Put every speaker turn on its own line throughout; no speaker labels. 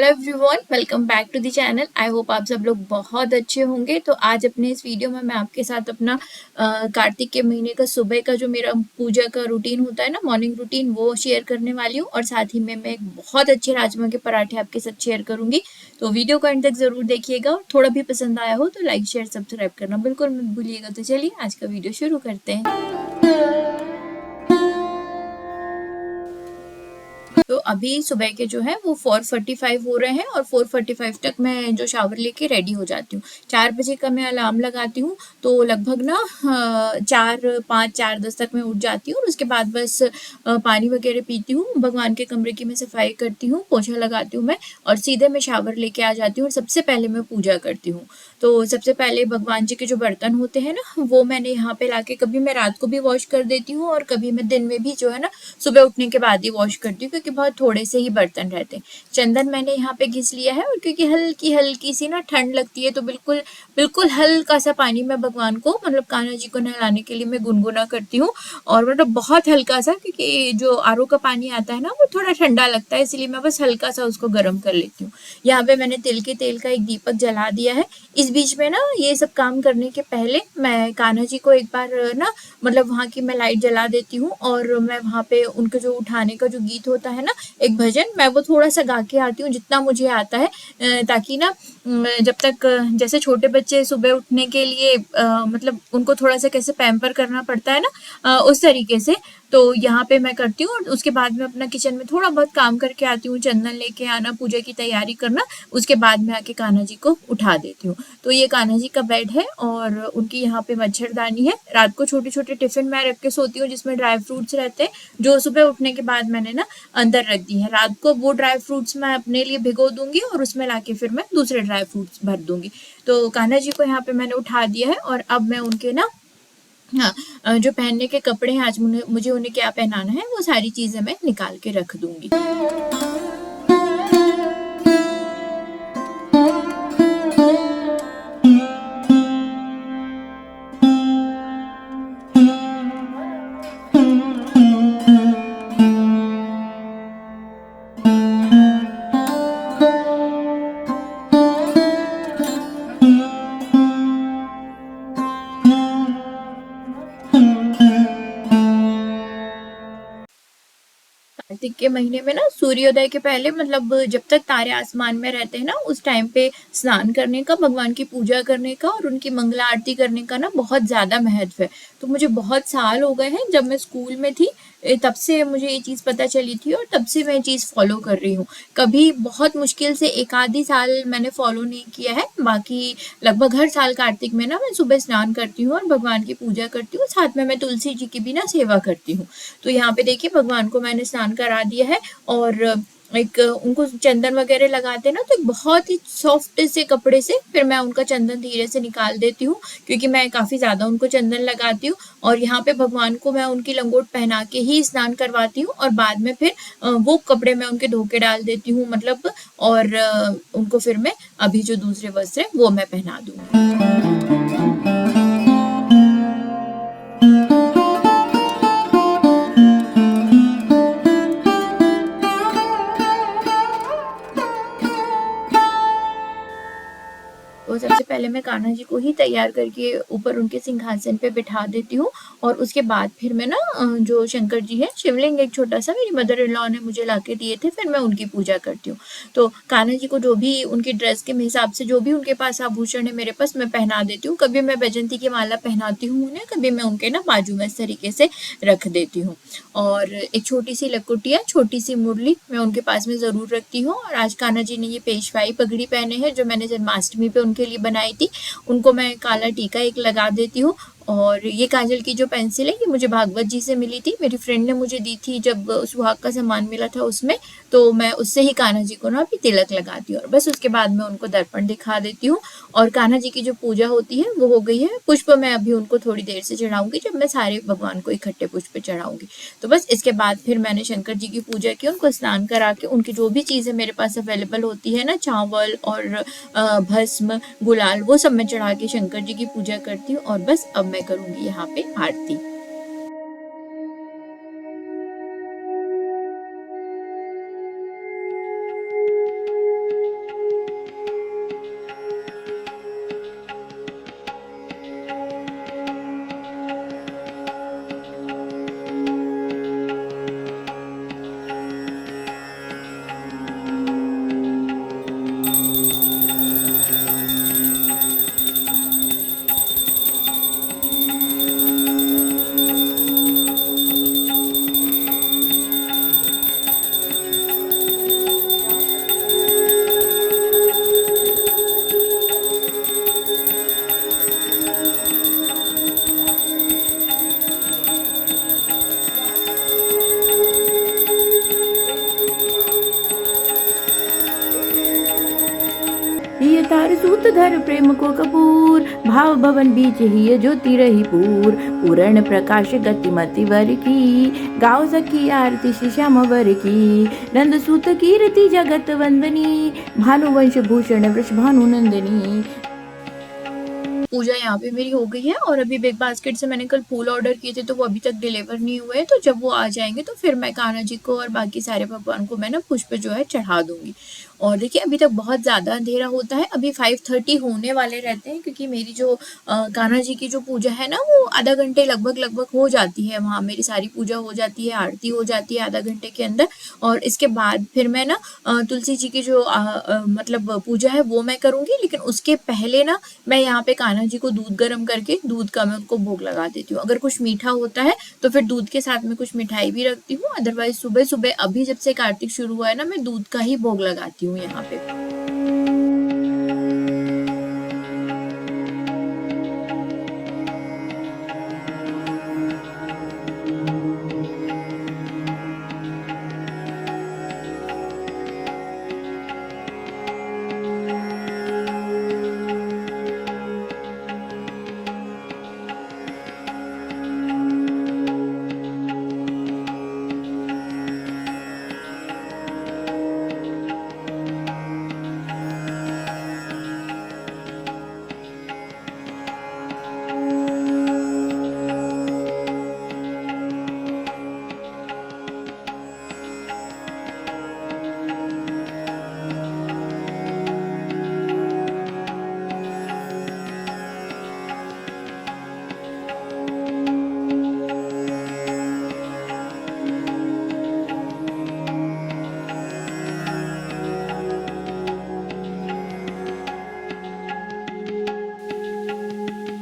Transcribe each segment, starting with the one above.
Hello everyone, welcome back to the channel. I hope आप सब लोग बहुत अच्छे होंगे। तो आज अपने इस वीडियो में मैं आपके साथ अपना कार्तिक के महीने का सुबह का जो मेरा पूजा का रूटीन होता है ना, मॉर्निंग रूटीन, वो शेयर करने वाली हूँ। और साथ ही में मैं एक बहुत अच्छे राजमा के पराठे आपके साथ शेयर करूंगी। तो वीडियो को एंड तक जरूर देखिएगा और थोड़ा भी पसंद आया हो तो लाइक शेयर सब्सक्राइब करना बिल्कुल मत भूलिएगा। तो चलिए आज का वीडियो शुरू करते हैं। तो अभी सुबह के जो है वो 4:45 हो रहे हैं और 4:45 तक मैं जो शावर लेके रेडी हो जाती हूँ। 4 बजे का मैं अलार्म लगाती हूँ, तो लगभग ना 4:05 4:10 तक मैं उठ जाती हूँ। और उसके बाद बस पानी वगैरह पीती हूँ, भगवान के कमरे की मैं सफाई करती हूँ, पोछा लगाती हूँ मैं, और सीधे मैं शावर लेके आ जाती हूँ। और सबसे पहले मैं पूजा करती हूँ। तो सबसे पहले भगवान जी के जो बर्तन होते हैं ना, वो मैंने यहाँ पे लाके कभी मैं रात को भी वॉश कर देती हूँ और कभी मैं दिन में भी जो है ना सुबह उठने के बाद ही वॉश करती हूँ, क्योंकि बहुत थोड़े से ही बर्तन रहते हैं। चंदन मैंने यहाँ पे घिस लिया है, और क्योंकि हल्की हल्की सी ना ठंड लगती है, तो बिल्कुल बिल्कुल हल्का सा पानी मैं भगवान को, मतलब कान्हा जी को नहलाने के लिए मैं गुनगुना करती हूँ। और मतलब बहुत हल्का सा, क्योंकि जो आरओ का पानी आता है ना वो थोड़ा ठंडा लगता है, इसलिए मैं बस हल्का सा उसको गर्म कर लेती हूँ। यहाँ पे मैंने तिल के तेल का एक दीपक जला दिया है। इस बीच में ना ये सब काम करने के पहले मैं कान्हा जी को एक बार ना, मतलब वहाँ की मैं लाइट जला देती हूँ, और मैं वहाँ पे उनके जो उठाने का जो गीत होता है ना, एक भजन, मैं वो थोड़ा सा गा के आती हूँ जितना मुझे आता है, ताकि ना जब तक जैसे छोटे बच्चे सुबह उठने के लिए मतलब उनको थोड़ा सा कैसे पैम्पर करना पड़ता है ना, उस तरीके से। तो यहाँ पे मैं करती हूँ, और उसके बाद में अपना किचन में थोड़ा बहुत काम करके आती हूँ, चंदन लेके आना, पूजा की तैयारी करना। उसके बाद में आके कान्हा जी को उठा देती हूँ। तो ये कान्हा जी का बेड है, और उनकी यहाँ पे मच्छरदानी है। रात को छोटे छोटे टिफिन मैं रख के सोती हूँ, जिसमें ड्राई फ्रूट्स रहते हैं, जो सुबह उठने के बाद मैंने ना अंदर रख दी है। रात को वो ड्राई फ्रूट्स मैं अपने लिए भिगो दूंगी, और उसमें लाके फिर मैं दूसरे ड्राई फ्रूट्स भर दूंगी। तो कान्हा जी को यहाँ पे मैंने उठा दिया है, और अब मैं उनके ना, हाँ, जो पहनने के कपड़े हैं आज मुझे उन्हें क्या पहनाना है, वो सारी चीजें मैं निकाल के रख दूंगी। कार्तिक के महीने में ना सूर्योदय के पहले, मतलब जब तक तारे आसमान में रहते हैं ना, उस टाइम पे स्नान करने का, भगवान की पूजा करने का और उनकी मंगला आरती करने का ना बहुत ज्यादा महत्व है। तो मुझे बहुत साल हो गए हैं, जब मैं स्कूल में थी तब से मुझे ये चीज पता चली थी, और तब से मैं ये चीज फॉलो कर रही हूँ। कभी बहुत मुश्किल से एक आधी साल मैंने फॉलो नहीं किया है, बाकी लगभग हर साल कार्तिक में ना मैं सुबह स्नान करती हूँ और भगवान की पूजा करती हूँ। साथ में मैं तुलसी जी की भी ना सेवा करती हूँ। तो यहाँ पे देखिए भगवान को मैंने स्नान करा दिया है, और एक उनको चंदन वगैरह लगाते हैं ना, तो एक बहुत ही सॉफ्ट से कपड़े से फिर मैं उनका चंदन धीरे से निकाल देती हूँ, क्योंकि मैं काफी ज्यादा उनको चंदन लगाती हूँ। और यहाँ पे भगवान को मैं उनकी लंगोट पहना के ही स्नान करवाती हूँ, और बाद में फिर वो कपड़े मैं उनके धो के डाल देती हूँ, मतलब, और उनको फिर मैं अभी जो दूसरे वस्त्र है वो मैं पहना दूंगी। तो सबसे पहले मैं कान्हा जी को ही तैयार करके ऊपर उनके सिंहासन पे बिठा देती हूँ, और उसके बाद फिर मैं ना जो शंकर जी है, शिवलिंग एक छोटा सा मेरी मदर इन लॉ ने मुझे लाके दिए थे, फिर मैं उनकी पूजा करती हूँ। तो कान्हा जी को जो भी उनकी ड्रेस के हिसाब से जो भी उनके पास आभूषण है मेरे पास, मैं पहना देती हूँ। कभी मैं बैजंती की माला पहनाती हूँ उन्हें, कभी मैं उनके ना बाजू में इस तरीके से रख देती हूँ। और एक छोटी सी लकुटिया, छोटी सी मुरली मैं उनके पास में जरूर रखती हूँ। और आज कान्हा जी ने ये पेशवाई पगड़ी पहने हैं, जो मैंने जन्माष्टमी पे उनके लिए बनाई थी। उनको मैं काला टीका एक लगा देती हूँ। और ये काजल की जो पेंसिल है, ये मुझे भागवत जी से मिली थी, मेरी फ्रेंड ने मुझे दी थी जब सुहाग का सम्मान मिला था उसमें। तो मैं उससे ही कान्हा जी को ना अभी तिलक लगाती हूँ, और बस उसके बाद मैं उनको दर्पण दिखा देती हूँ। और कान्हा जी की जो पूजा होती है वो हो गई है। पुष्प मैं अभी उनको थोड़ी देर से चढ़ाऊंगी, जब मैं सारे भगवान को इकट्ठे पुष्प चढ़ाऊंगी। तो बस इसके बाद फिर मैंने शंकर जी की पूजा की, उनको स्नान करा के उनकी जो भी चीजें मेरे पास अवेलेबल होती है ना, चावल और भस्म, गुलाल, वो सब मैं चढ़ा के शंकर जी की पूजा करती हूँ। और बस अब मैं करूंगी यहाँ पे आरती।
सूत धर प्रेम को कपूर, भाव भवन बीच ही ज्योति रही पूर, पूर्ण प्रकाश गतिमति वर की, गाओ सखी आरती श्री श्याम वर की, नंद सूत कीर्ति जगत वंदनी, भानुवंश भूषण वृषभानु नंदिनी।
पूजा यहाँ पे मेरी हो गई है और अभी बिग बास्केट से मैंने कल फूल ऑर्डर किए थे तो वो अभी तक डिलीवर नहीं हुए हैं, तो जब वो आ जाएंगे तो फिर मैं कान्हा जी को और बाकी सारे भगवान को मैं ना पुष्प जो है चढ़ा दूंगी। और देखिए अभी तक बहुत ज़्यादा अंधेरा होता है, अभी 5:30 होने वाले रहते हैं क्योंकि मेरी जो कान्हा जी की जो पूजा है ना वो आधा घंटे लगभग हो जाती है, वहाँ मेरी सारी पूजा हो जाती है, आरती हो जाती है आधा घंटे के अंदर। और इसके बाद फिर मैं ना तुलसी जी की जो मतलब पूजा है वो मैं करूँगी, लेकिन उसके पहले ना मैं यहाँ पे कान्हा जी को दूध गर्म करके दूध का मैं उनको भोग लगा देती हूँ। अगर कुछ मीठा होता है तो फिर दूध के साथ में कुछ मिठाई भी रखती हूँ, अदरवाइज सुबह सुबह अभी जब से कार्तिक शुरू हुआ है ना मैं दूध का ही भोग लगाती हूँ यहाँ पे।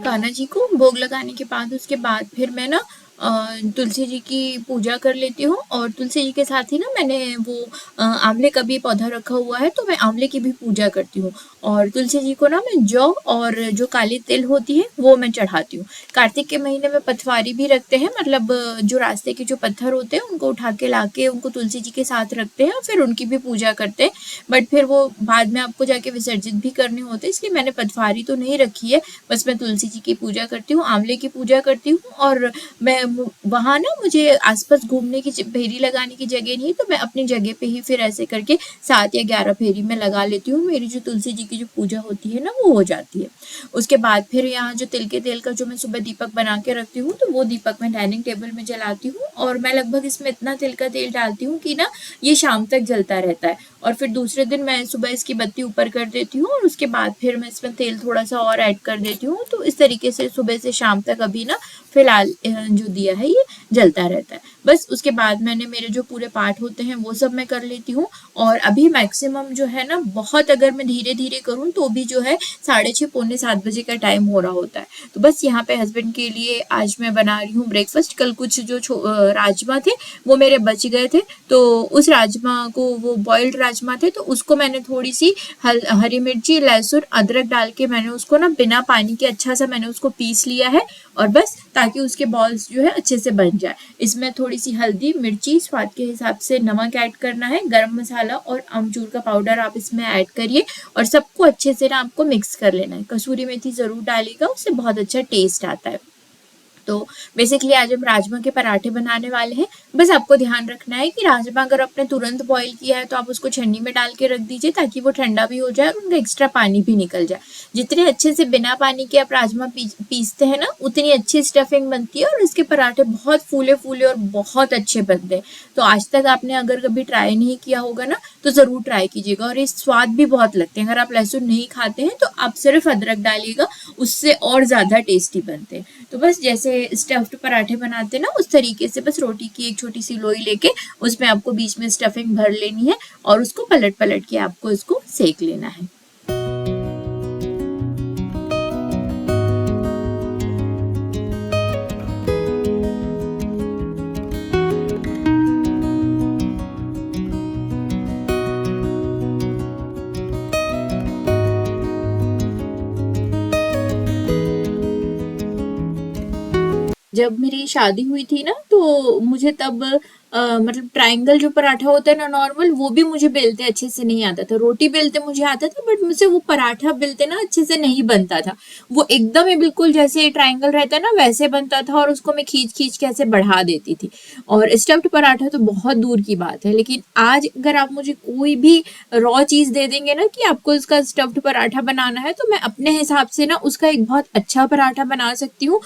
कान्हा जी को भोग लगाने के बाद उसके बाद फिर मैं ना तुलसी जी की पूजा कर लेती हूँ। और तुलसी जी के साथ ही ना मैंने वो आंवले का भी पौधा रखा हुआ है तो मैं आंवले की भी पूजा करती हूँ। और तुलसी जी को ना मैं जौ और जो काली तिल होती है वो मैं चढ़ाती हूँ। कार्तिक के महीने में पथवारी भी रखते हैं, मतलब जो रास्ते के जो पत्थर होते हैं उनको उठा के ला के उनको तुलसी जी के साथ रखते हैं और फिर उनकी भी पूजा करते हैं, बट फिर वो बाद में आपको जाके विसर्जित भी करने होते हैं, इसलिए मैंने पथवारी तो नहीं रखी है। बस मैं तुलसी जी की पूजा करती हूँ, आंवले की पूजा करती हूँ। और मैं वहाँ ना मुझे आसपास घूमने की फेरी लगाने की जगह नहीं, तो मैं अपनी जगह पे ही फिर ऐसे करके 7 या 11 फेरी में लगा लेती हूँ। मेरी जो तुलसी जी की जो पूजा होती है ना वो हो जाती है। उसके बाद फिर यहाँ जो तिल के तेल का जो मैं सुबह दीपक बना के रखती हूँ तो वो दीपक मैं डाइनिंग टेबल में जलाती हूँ। और मैं लगभग इसमें इतना तिल का तेल डालती हूँ कि ना ये शाम तक जलता रहता है। और फिर दूसरे दिन मैं सुबह इसकी बत्ती ऊपर कर देती हूँ और उसके बाद फिर मैं इसमें तेल थोड़ा सा और ऐड कर देती हूँ। तो इस तरीके से सुबह से शाम तक अभी ना फिलहाल जो दिया है ये जलता रहता है। बस उसके बाद मैंने मेरे जो पूरे पाठ होते हैं वो सब मैं कर लेती हूँ। और अभी मैक्सिमम जो है ना बहुत अगर मैं धीरे धीरे करूँ तो भी जो है 6:30 पौने 7 बजे का टाइम हो रहा होता है। तो बस यहाँ पे हस्बैंड के लिए आज मैं बना रही हूँ ब्रेकफास्ट। कल कुछ जो राजमा थे वो मेरे बच गए थे, तो उस राजमा को, वो बॉइल्ड राजमा थे, तो उसको मैंने थोड़ी सी हरी मिर्ची, लहसुन, अदरक डाल के मैंने उसको ना बिना पानी के अच्छा सा मैंने उसको पीस लिया है। और बस ताकि उसके बॉल्स जो है अच्छे से बन जाए। इसमें थोड़ी सी हल्दी, मिर्ची, स्वाद के हिसाब से नमक ऐड करना है, गरम मसाला और अमचूर का पाउडर आप इसमें ऐड करिए और सबको अच्छे से ना आपको मिक्स कर लेना है। कसूरी मेथी जरूर डालिएगा, उससे बहुत अच्छा टेस्ट आता है। तो बेसिकली आज हम राजमा के पराठे बनाने वाले हैं। बस आपको ध्यान रखना है कि राजमा अगर आपने तुरंत बॉईल किया है तो आप उसको छन्नी में डाल के रख दीजिए ताकि वो ठंडा भी हो जाए और उनका एक्स्ट्रा पानी भी निकल जाए। जितने अच्छे से बिना पानी के आप राजमा पीसते हैं ना उतनी अच्छी स्टफिंग बनती है और इसके पराठे बहुत फूले फूले और बहुत अच्छे बनते हैं। तो आज तक आपने अगर कभी ट्राई नहीं किया होगा ना तो ज़रूर ट्राई कीजिएगा। और इस स्वाद भी बहुत लगते हैं। अगर आप लहसुन नहीं खाते हैं तो आप सिर्फ अदरक डालिएगा, उससे और ज़्यादा टेस्टी बनते हैं। तो बस जैसे स्टफ्ड पराठे बनाते हैं ना उस तरीके से बस रोटी की एक छोटी सी लोई लेके उसमें आपको बीच में स्टफिंग भर लेनी है और उसको पलट पलट के आपको इसको सेक लेना है। जब मेरी शादी हुई थी ना तो मुझे तब मतलब ट्रायंगल जो पराठा होता है ना नॉर्मल, वो भी मुझे बेलते अच्छे से नहीं आता था। रोटी बेलते मुझे आता था, बट मुझसे वो पराठा बेलते ना अच्छे से नहीं बनता था। वो एकदम ही बिल्कुल जैसे ट्रायंगल रहता है ना वैसे बनता था, और उसको मैं खींच खींच के ऐसे बढ़ा देती थी। और स्टफ्ड पराठा तो बहुत दूर की बात है। लेकिन आज अगर आप मुझे कोई भी रॉ चीज दे देंगे ना कि आपको इसका स्टफ्ड पराठा बनाना है, तो मैं अपने हिसाब से ना उसका एक बहुत अच्छा पराठा बना सकती हूँ।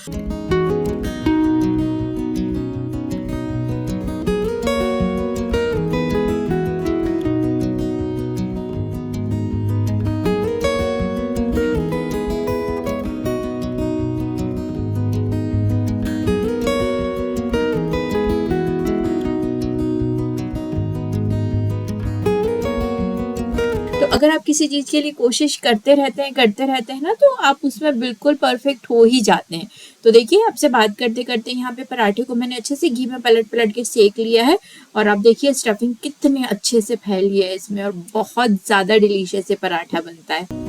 तो अगर आप किसी चीज के लिए कोशिश करते रहते हैं ना, तो आप उसमें बिल्कुल परफेक्ट हो ही जाते हैं। तो देखिए, आपसे बात करते करते यहाँ पे पराठे को मैंने अच्छे से घी में पलट पलट के सेक लिया है, और आप देखिए स्टफिंग कितने अच्छे से फैली है इसमें, और बहुत ज्यादा डिलीशियस ये पराठा बनता है।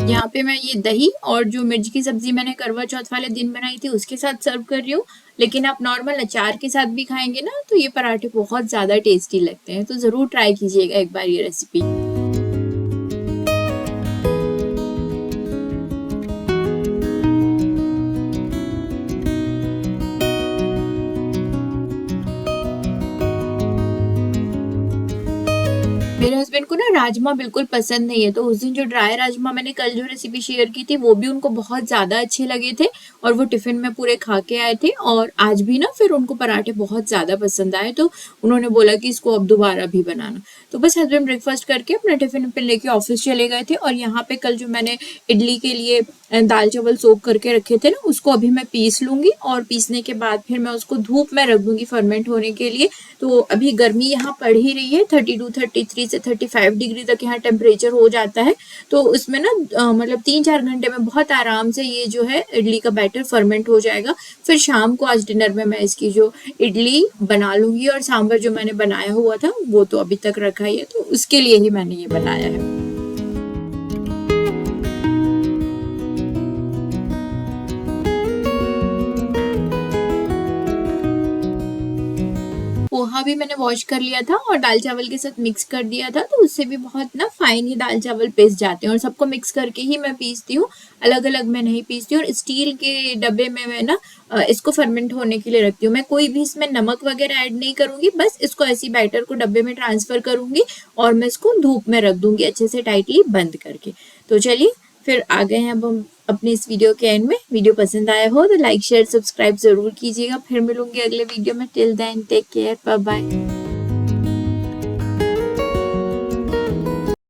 यहाँ पे मैं ये दही और जो मिर्च की सब्जी मैंने करवा चौथ वाले दिन बनाई थी उसके साथ सर्व कर रही हूँ। लेकिन आप नॉर्मल अचार के साथ भी खाएंगे ना तो ये पराठे बहुत ज्यादा टेस्टी लगते हैं। तो जरूर ट्राई कीजिएगा एक बार ये रेसिपी। मेरे हस्बैंड को ना राजमा बिल्कुल पसंद नहीं है, तो उस दिन जो ड्राई राजमा मैंने कल जो रेसिपी शेयर की थी वो भी उनको बहुत ज्यादा अच्छे लगे थे, और वो टिफिन में पूरे खा के आए थे। और आज भी ना फिर उनको पराठे बहुत ज्यादा पसंद आए, तो उन्होंने बोला कि इसको अब दोबारा भी बनाना। तो बस हस्बैंड ब्रेकफास्ट करके अपना टिफिन पे लेके ऑफिस चले गए थे, और यहाँ पे कल जो मैंने इडली के लिए दाल चावल सोक करके रखे थे ना, उसको अभी मैं पीस लूंगी, और पीसने के बाद फिर मैं उसको धूप में रख दूंगी फर्मेंट होने के लिए। तो अभी गर्मी यहाँ पड़ ही रही है, 32 33 से 35 डिग्री तक यहाँ टेम्परेचर हो जाता है। तो उसमें ना मतलब 3-4 घंटे में बहुत आराम से ये जो है इडली का बैटर फर्मेंट हो जाएगा। फिर शाम को आज डिनर में मैं इसकी जो इडली बना लूंगी, और सांभर जो मैंने बनाया हुआ था वो तो अभी तक रखा ही है, तो उसके लिए ही मैंने ये बनाया है। पोहा भी मैंने वॉश कर लिया था और दाल चावल के साथ मिक्स कर दिया था, तो उससे भी बहुत ना फाइन ही दाल चावल पिस जाते हैं। और सबको मिक्स करके ही मैं पीसती हूँ, अलग अलग मैं नहीं पीसती हूँ। और स्टील के डब्बे में मैं ना इसको फर्मेंट होने के लिए रखती हूँ। मैं कोई भी इसमें नमक वगैरह ऐड नहीं करूंगी, बस इसको ऐसी बैटर को डब्बे में ट्रांसफर करूंगी, और मैं इसको धूप में रख दूंगी अच्छे से टाइटली बंद करके। तो चलिए फिर आ गए हैं अब हम अपने इस वीडियो के एंड में। वीडियो पसंद आया हो तो लाइक शेयर सब्सक्राइब जरूर कीजिएगा। फिर मिलूंगी अगले वीडियो में। Till then take care, bye bye.